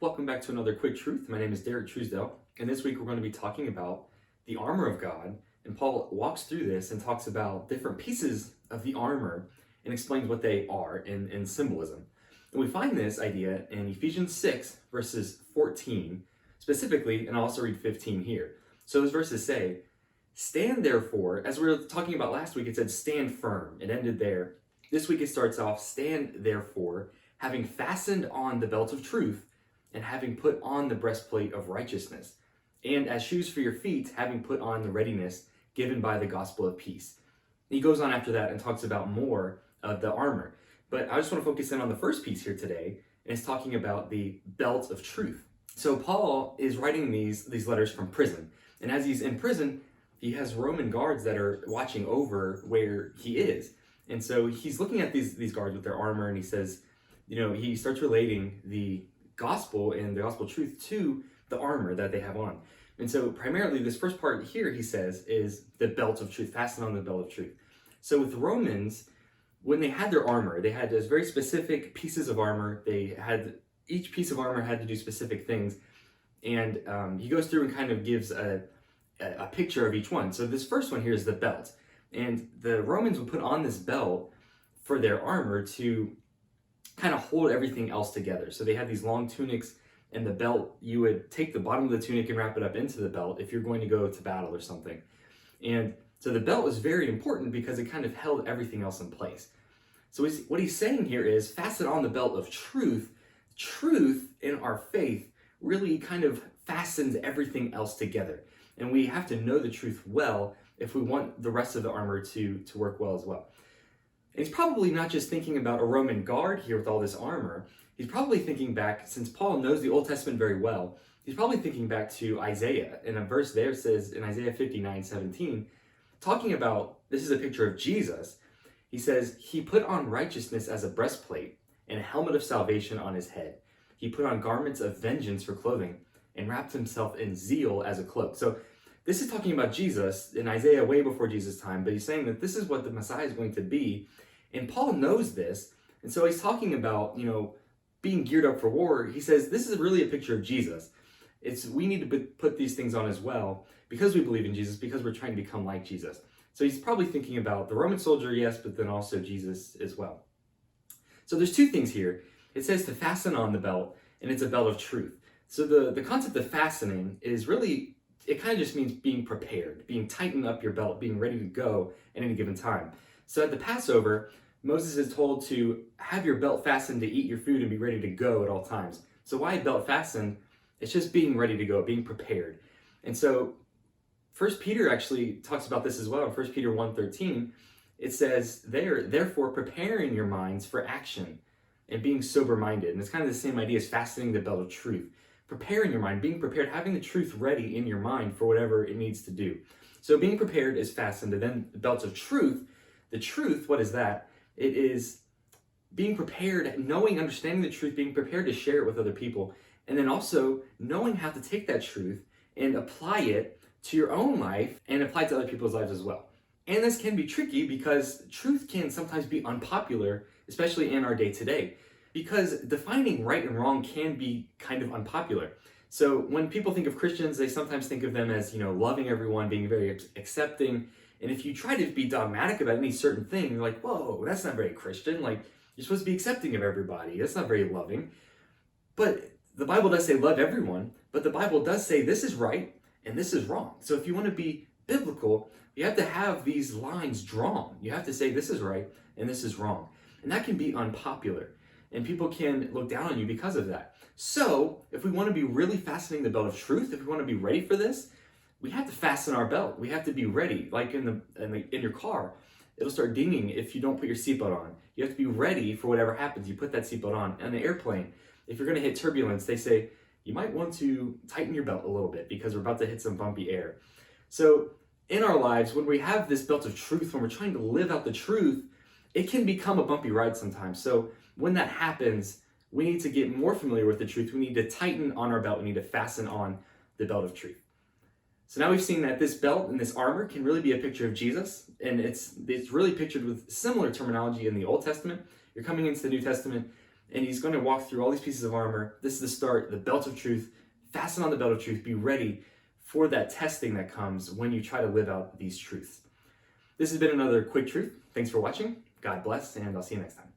Welcome back to another Quick Truth. My name is Derek Truesdale, and this week we're going to be talking about the armor of God. And Paul walks through this and talks about different pieces of the armor and explains what they are in symbolism. And we find this idea in Ephesians 6, verses 14, specifically, and I'll also read 15 here. So those verses say, "Stand therefore," as we were talking about last week, it said stand firm. It ended there. This week it starts off, "Stand therefore, having fastened on the belt of truth, and having put on the breastplate of righteousness, and as shoes for your feet, having put on the readiness given by the gospel of peace." He goes on after that and talks about more of the armor. But I just want to focus in on the first piece here today, and it's talking about the belt of truth. So Paul is writing these letters from prison, and as he's in prison, he has Roman guards that are watching over where he is. And so he's looking at these guards with their armor, and he says, he starts relating the gospel and the gospel truth to the armor that they have on. And so primarily this first part here, he says, is the belt of truth, fasten on the belt of truth. So with Romans, when they had their armor, they had those very specific pieces of armor. Each piece of armor had to do specific things. And he goes through and kind of gives a picture of each one. So this first one here is the belt. And the Romans would put on this belt for their armor to kind of hold everything else together. So they had these long tunics, and the belt, you would take the bottom of the tunic and wrap it up into the belt if you're going to go to battle or something. And so the belt was very important because it kind of held everything else in place. So what he's saying here is fasten on the belt of truth. Truth in our faith really kind of fastens everything else together. And we have to know the truth well if we want the rest of the armor to work well as well. And he's probably not just thinking about a Roman guard here with all this armor. He's probably thinking back, since Paul knows the Old Testament very well, he's probably thinking back to Isaiah. And a verse there says in Isaiah 59:17, talking about, this is a picture of Jesus. He says, "He put on righteousness as a breastplate and a helmet of salvation on his head. He put on garments of vengeance for clothing and wrapped himself in zeal as a cloak." So this is talking about Jesus in Isaiah way before Jesus' time, but he's saying that this is what the Messiah is going to be. And Paul knows this, and so he's talking about, being geared up for war. He says this is really a picture of Jesus. We need to put these things on as well because we believe in Jesus, because we're trying to become like Jesus. So he's probably thinking about the Roman soldier, yes, but then also Jesus as well. So there's two things here. It says to fasten on the belt, and it's a belt of truth. So the concept of fastening is really, it kind of just means being prepared, being tightened up your belt, being ready to go at any given time. So at the Passover, Moses is told to have your belt fastened to eat your food and be ready to go at all times. So why belt fastened? It's just being ready to go, being prepared. And so 1 Peter actually talks about this as well. In 1 Peter 1:13, it says there, "Therefore preparing your minds for action and being sober-minded." And it's kind of the same idea as fastening the belt of truth. Preparing your mind, being prepared, having the truth ready in your mind for whatever it needs to do. So being prepared is fastened. And then the belt of truth, the truth, what is that? It is being prepared, knowing, understanding the truth, being prepared to share it with other people, and then also knowing how to take that truth and apply it to your own life and apply it to other people's lives as well. And this can be tricky because truth can sometimes be unpopular, especially in our day to day, because defining right and wrong can be kind of unpopular. So when people think of Christians, they sometimes think of them as, loving everyone, being very accepting. And if you try to be dogmatic about any certain thing, you're like, whoa, that's not very Christian. Like, you're supposed to be accepting of everybody. That's not very loving. But the Bible does say love everyone, but the Bible does say this is right and this is wrong. So if you want to be biblical, you have to have these lines drawn. You have to say this is right and this is wrong. And that can be unpopular. And people can look down on you because of that. So if we want to be really fastening the belt of truth, if we want to be ready for this, we have to fasten our belt. We have to be ready. Like in your car, it'll start dinging if you don't put your seatbelt on. You have to be ready for whatever happens. You put that seatbelt on. On the airplane, if you're going to hit turbulence, they say you might want to tighten your belt a little bit because we're about to hit some bumpy air. So in our lives, when we have this belt of truth, when we're trying to live out the truth, it can become a bumpy ride sometimes. So when that happens, we need to get more familiar with the truth. We need to tighten on our belt. We need to fasten on the belt of truth. So now we've seen that this belt and this armor can really be a picture of Jesus, and it's really pictured with similar terminology in the Old Testament. You're coming into the New Testament, And he's going to walk through all these pieces of armor. This is the start, the belt of truth. Fasten on the belt of truth. Be ready for that testing that comes when you try to live out these truths. This has been another Quick Truth. Thanks for watching. God bless, and I'll see you next time.